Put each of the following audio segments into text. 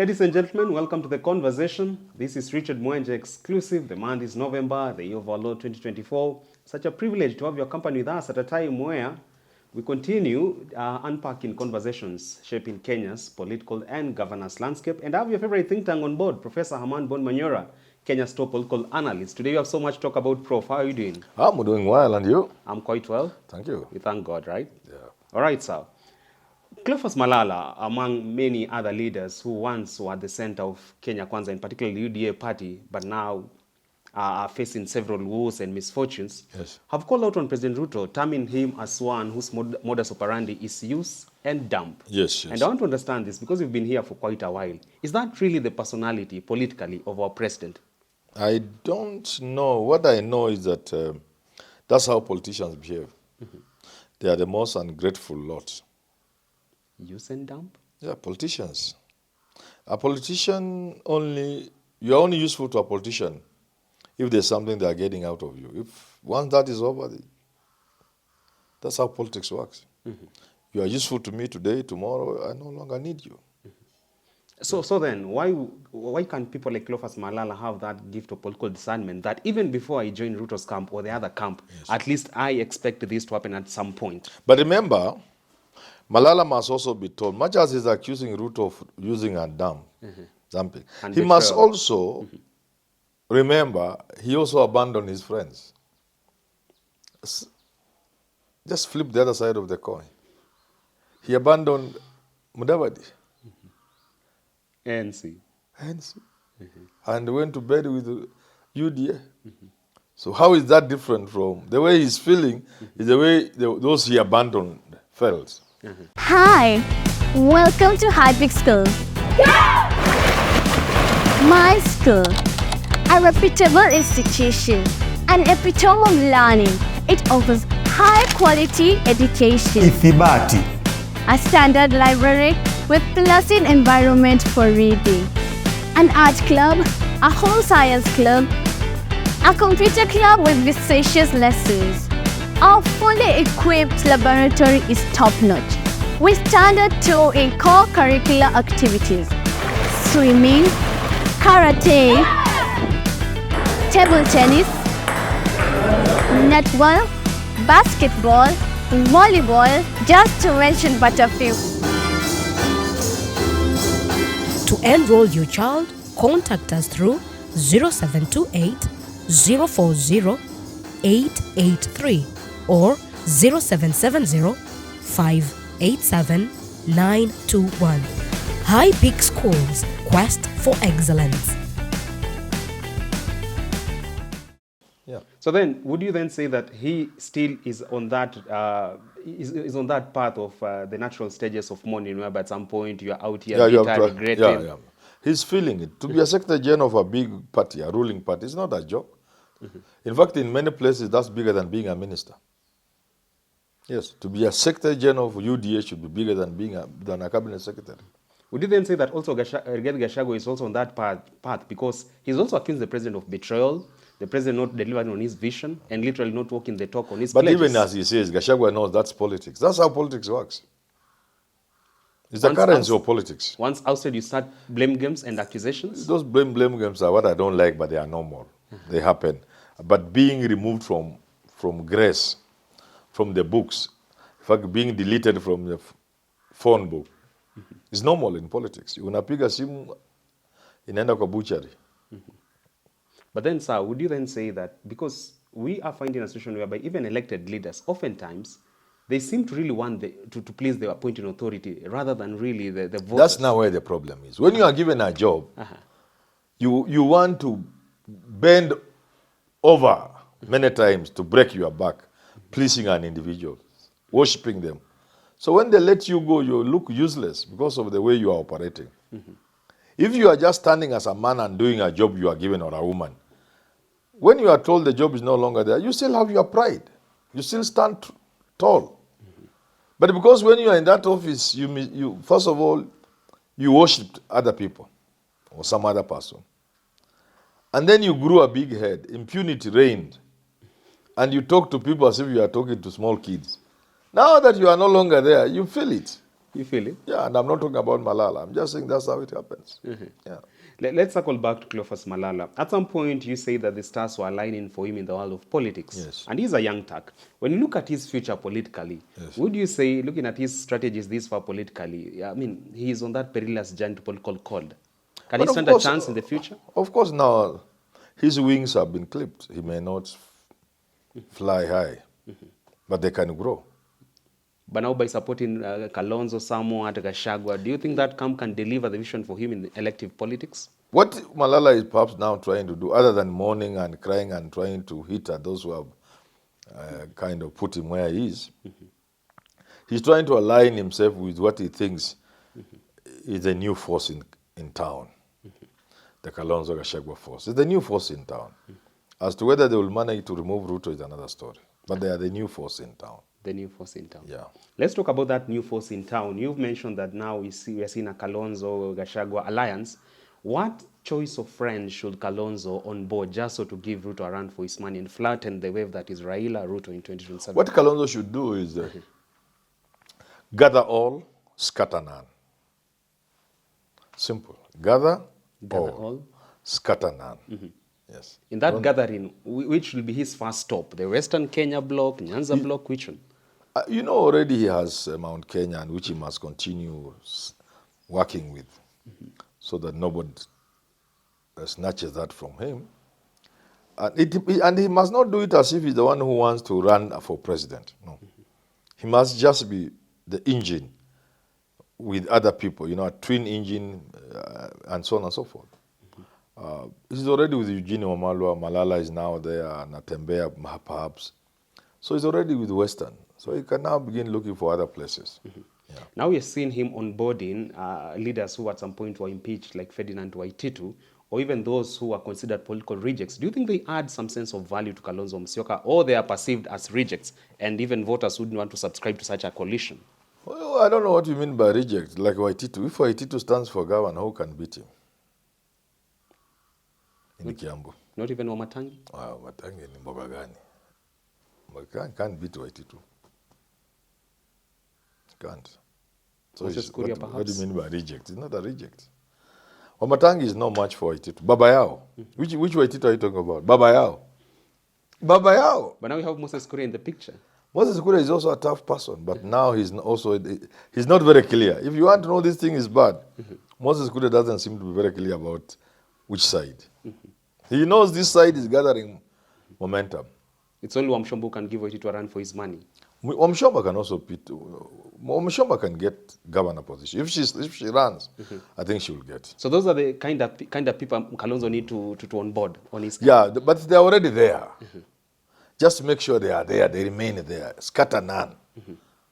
Ladies and gentlemen, welcome to the conversation. This is Richard Mwenja exclusive. The month is November, the year of our Lord 2024. Such a privilege to have your company with us at a time where we continue unpacking conversations shaping Kenya's political and governance landscape. And I have your favorite think tank on board, Professor Herman Manyora, Kenya's top political analyst. Today we have so much to talk about, Prof. How are you doing? I'm doing well, and you? I'm quite well. Thank you. We thank God, right? Yeah. All right, sir. Cleophas Malala, among many other leaders who once were at the center of Kenya Kwanza, in particular the UDA party, but now are facing several woes and misfortunes, have called out on President Ruto, terming him as one whose modus operandi is use and dump. Yes. And I want to understand this because we've been here for quite a while. Is that really the personality politically of our president? I don't know. What I know is that that's how politicians behave. Mm-hmm. They are the most ungrateful lot. Use and dump? Yeah, politicians. A politician you're only useful to a politician if there's something they are getting out of you. If once that is over, that's how politics works. Mm-hmm. You are useful to me today, tomorrow, I no longer need you. Mm-hmm. So then, why can't people like Cleophas Malala have that gift of political discernment that even before I join Ruto's camp or the other camp, at least I expect this to happen at some point? But remember, Malala must also be told, much as he's accusing Ruto of using and dumping, he must also remember he also abandoned his friends. Just flip the other side of the coin. He abandoned Mudavadi. ANC. And went to bed with UDA. So how is that different from the way he's feeling is the way those he abandoned felt? Hi, welcome to High-Peak School. My school, a reputable institution, an epitome of learning. It offers high-quality education. Ithibati. A standard library with pleasant environment for reading. An art club, a home science club, a computer club with vivacious lessons. Our fully equipped laboratory is top-notch, with standard 2 in core curricular activities: swimming, karate, table tennis, netball, basketball, volleyball, just to mention but a few. To enroll your child, contact us through 0728 040 883 or 0770 587 921. High-Peak Schools, quest for excellence. Yeah. So then, would you then say that he still is on that is on that path of the natural stages of mourning, whereby at some point you are out here bitter, regretting? Yeah. He's feeling it. To be a secretary general of a big party, a ruling party, is not a joke. In fact, in many places, that's bigger than being a minister. Yes, to be a secretary general of UDA should be bigger than a cabinet secretary. Would you then say that also Rigathi Gachagua is also on that path because he's also accused the president of betrayal, the president not delivering on his vision, and literally not walking the talk on his pledges? But even as he says, Gachagua knows that's politics. That's how politics works. It's the currency of politics. Once outside, you start blame games and accusations? Those blame games are what I don't like, but they are normal. They happen. But being removed from grace, from the books, in fact, being deleted from the phone book, is normal in politics. Unapiga simu, inaenda kwa butchery. But then, sir, would you then say that because we are finding a situation whereby even elected leaders, oftentimes, they seem to really want to please the appointing authority rather than really the voters? That's not where the problem is. When you are given a job, you want to bend over many times to break your back, pleasing an individual, worshipping them. So when they let you go, you look useless because of the way you are operating. If you are just standing as a man and doing a job you are given, or a woman, when you are told the job is no longer there, you still have your pride. You still stand tall. But because when you are in that office, you first of all, you worshipped other people or some other person. And then you grew a big head. Impunity reigned. And you talk to people as if you are talking to small kids. Now that you are no longer there, you feel it. You feel it? Yeah, and I'm not talking about Malala. I'm just saying that's how it happens. Yeah. Let's circle back to Cleophas Malala. At some point, you say that the stars were aligning for him in the world of politics. Yes. And he's a young Turk. When you look at his future politically, Yes. would you say, looking at his strategies this far politically, I mean, he is on that perilous journey to political cold. Can But he of stand course, a chance in the future? Of course, now his wings have been clipped. He may not fly high, but they can grow. But now by supporting Kalonzo, somewhat, Gachagua, do you think that camp can deliver the vision for him in the elective politics? What Malala is perhaps now trying to do, other than mourning and crying and trying to hit at those who have kind of put him where he is, he's trying to align himself with what he thinks is a new force in town. The Kalonzo Gachagua force. It's the new force in town. As to whether they will manage to remove Ruto is another story. But they are the new force in town. The new force in town. Yeah. Let's talk about that new force in town. You've mentioned that now we are seeing a Kalonzo Gachagua alliance. What choice of friends should Kalonzo on board just so to give Ruto a run for his money and flatten the wave that is Raila Ruto in 2027? What Kalonzo should do is gather all, scatter none. Simple. Gather all, scatter none. Yes. In that gathering, which will be his first stop? The Western Kenya bloc, Nyanza bloc, which one? You know, already he has Mount Kenya, and which he must continue working with, so that nobody snatches that from him. And he must not do it as if he's the one who wants to run for president. No. He must just be the engine with other people, you know, a twin engine, and so on and so forth. He's already with Eugene Wamalwa. Malala is now there, Natembea perhaps. So he's already with Western. So he can now begin looking for other places. Yeah. Now we're seeing him onboarding leaders who at some point were impeached, like Ferdinand Waititu, or even those who are considered political rejects. Do you think they add some sense of value to Kalonzo Musyoka, or they are perceived as rejects, and even voters wouldn't want to subscribe to such a coalition? Well, I don't know what you mean by reject, like Waititu. If Waititu stands for governor, who can beat him? In Kiambu. Not even Wamatangi? Wamatangi ni mboga gani? Can't beat Waititu. Can't. So what do you mean by reject? It's not a reject. Wamatangi is not much for Waititu. Baba Yao. Which Waititu are you talking about? Baba Yao. Baba Yao. But now we have Moses Kuria in the picture. Moses Kuria is also a tough person, but now he's not very clear. If you want to know this thing is bad, Moses Kuria doesn't seem to be very clear about which side. He knows this side is gathering momentum. It's only Wamshomba who can give Waititu a run for his money. Wamshomba can also beat. Wamshomba can get governor position. If she runs, I think she will get. So those are the kind of people Kalonzo need to onboard on his. Yeah, but they're already there. Just make sure they are there. They remain there. Scatter none.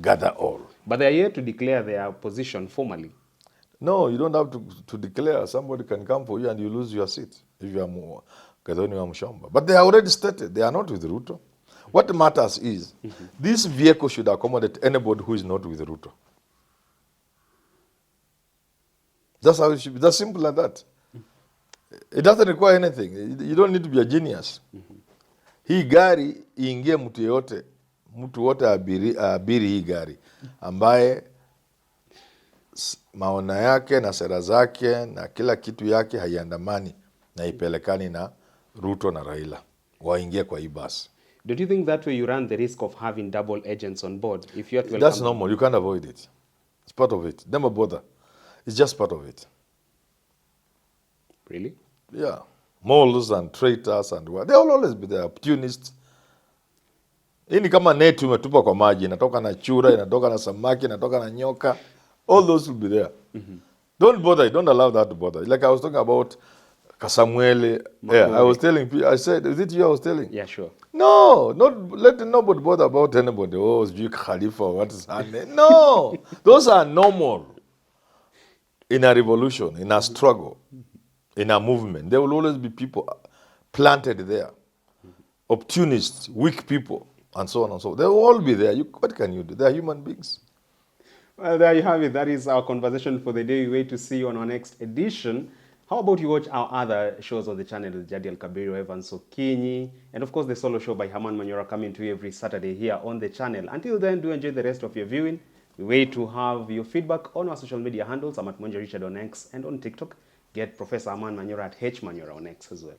Gather all. But they are here to declare their position formally. No, you don't have to declare. Somebody can come for you and you lose your seat if you are Gathoni Wamshomba. But they are already stated. They are not with Ruto. What matters is this vehicle should accommodate anybody who is not with Ruto. That's how it should be. That's simple like that. It doesn't require anything. You don't need to be a genius. Hii gari iingie mtu wote abiri hii gari ambaye maona yake na sera zake na kila kitu yake haiandamani na ipelekani na Ruto na Raila. Waingie kwa hii basi. Don't you think that way you run the risk of having double agents on board? If you That's normal. You can't avoid it. It's part of it. Never bother. It's just part of it. Really? Yeah. Moles and traitors and what. They will always be there. Opportunists. Hii ni kama neti umetupa kwa maji. Inatoka na chura, inatoka na samaki, inatoka na nyoka. All those will be there. Don't bother. Don't allow that to bother. Like I was talking about Kasamwele. Yeah, I was telling people, I said, is it you I was telling? Yeah, sure. No, not let nobody bother about anybody. Oh, it's Duke Khalifa, what is her name? No, those are normal in a revolution, in a struggle, in a movement. There will always be people planted there, opportunists, weak people, and so on and so on. They will all be there. What can you do? They are human beings. Well, there you have it. That is our conversation for the day. We wait to see you on our next edition. How about you watch our other shows on the channel, Jadi Al-Kabiru, Evans Okinyi, and of course the solo show by Herman Manyora coming to you every Saturday here on the channel. Until then, do enjoy the rest of your viewing. We wait to have your feedback on our social media handles. I'm at Mwenja Richard on X and on TikTok. Get Professor Herman Manyora at H Manyora on X as well.